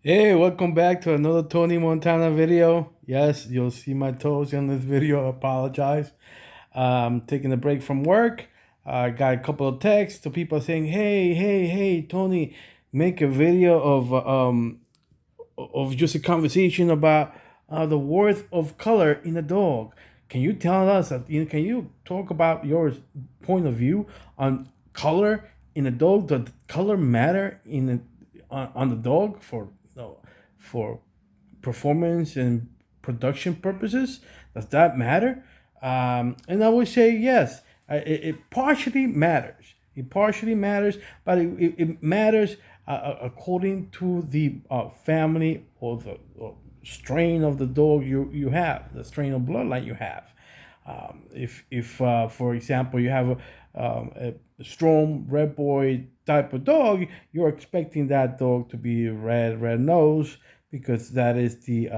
Hey, welcome back to another Tony Montana video. Yes, you'll see my toes in this video. I apologize. Taking a break from work. I got a couple of texts to people saying, "Hey, Tony, make a video of just a conversation about the worth of color in a dog. Can you tell us? Can you talk about your point of view on color in a dog? Does color matter on the dog for performance and production purposes? Does that matter?" And I would say yes. It partially matters. It partially matters, but it matters according to the family or the strain of the dog you have, the strain of bloodline you have. If for example, you have a strong red boy type of dog, you're expecting that dog to be red nose because that is the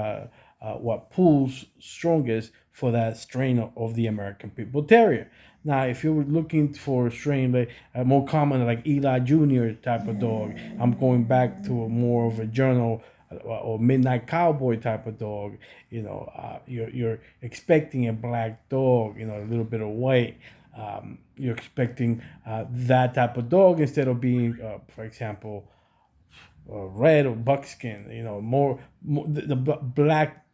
what pulls strongest for that strain of the American Pitbull Terrier. Now, if you're looking for a strain like more common like Eli Jr. type of dog, I'm going back to a more of a journal or midnight cowboy type of dog. You're expecting a black dog, a little bit of white. You're expecting that type of dog instead of being, for example, red or buckskin. More the black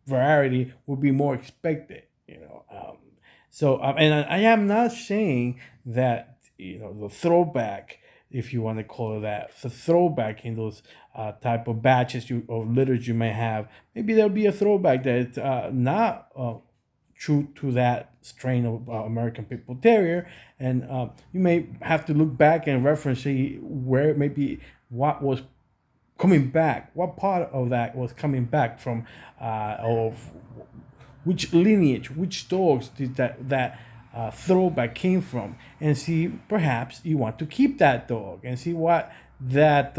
variety would be more expected. And I am not saying that the throwback, if you want to call it that, the throwback in those type of batches or litters you may have, maybe there'll be a throwback that's not true to that strain of American Pitbull Terrier, and you may have to look back and reference see where maybe what was coming back, what part of that was coming back from, of which lineage, which dogs did that throwback came from, and see perhaps you want to keep that dog and see what that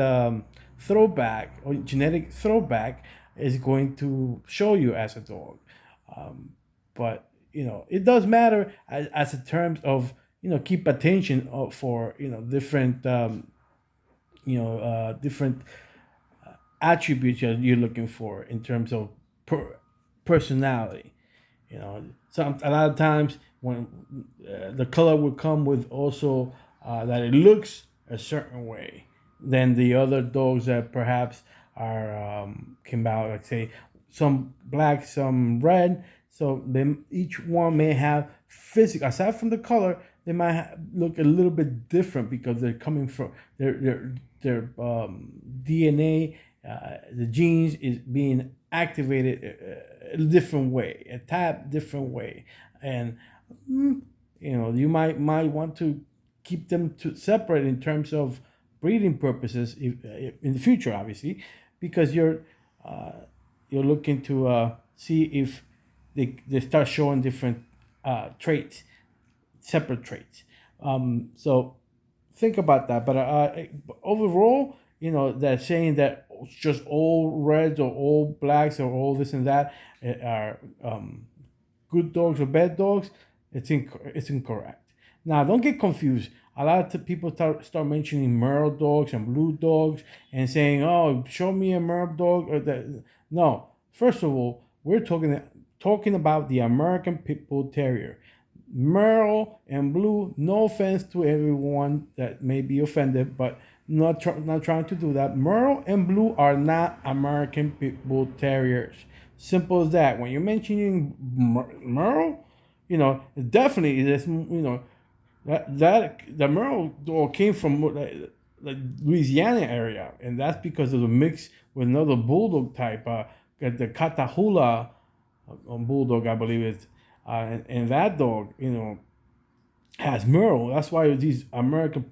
throwback or genetic throwback is going to show you as a dog. But it does matter as in terms of keep attention for different different attributes you're looking for in terms of personality. Some a lot of times when the color will come with also that it looks a certain way than the other dogs that perhaps are came out, like say some black, some red. So then each one may have physical, aside from the color, they might look a little bit different because they're coming from their DNA, the genes is being activated a different way, a tad different way, and you might want to keep them to separate in terms of breeding purposes if in the future, obviously, because uh, you're looking to see if they start showing different traits, separate traits. So think about that. But overall, that saying that just all reds or all blacks or all this and that are good dogs or bad dogs, it's incorrect. Now, don't get confused. A lot of people start mentioning Merle dogs and blue dogs and saying, "Oh, show me a Merle dog." Or that. No, first of all, we're talking about the American Pit Bull Terrier. Merle and blue. No offense to everyone that may be offended, but not trying to do that. Merle and blue are not American Pit Bull Terriers. Simple as that. When you're mentioning Merle, definitely this. That the Merle dog came from the Louisiana area, and that's because of the mix with another bulldog type, the Catahoula bulldog, I believe it. And that dog, has Merle. That's why these American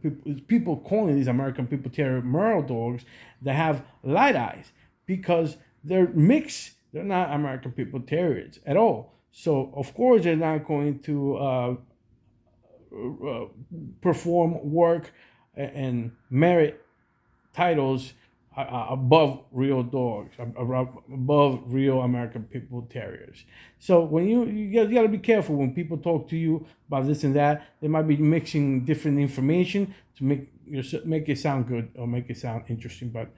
people calling these American people Terrier Merle dogs that have light eyes because they're mixed. They're not American people Terriers at all. So of course they're not going to perform work and merit titles above real dogs, above real American Pitbull Terriers. So when you got to be careful when people talk to you about this and that. They might be mixing different information to make it sound good or make it sound interesting. But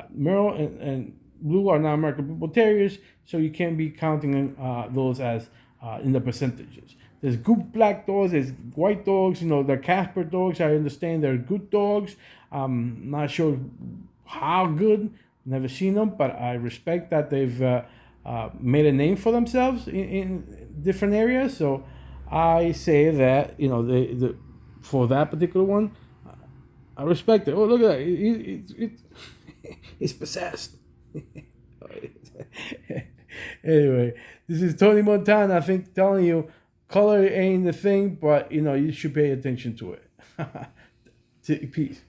Merle and Blue are not American Pitbull Terriers, so you can't be counting those as in the percentages. There's good black dogs, there's white dogs, the Casper dogs. I understand they're good dogs. I'm not sure how good, never seen them, but I respect that they've made a name for themselves in different areas. So I say that, for that particular one, I respect it. Oh, look at that. It's possessed. Anyway, this is Tony Montana. I think telling you color ain't the thing, but you should pay attention to it. Peace.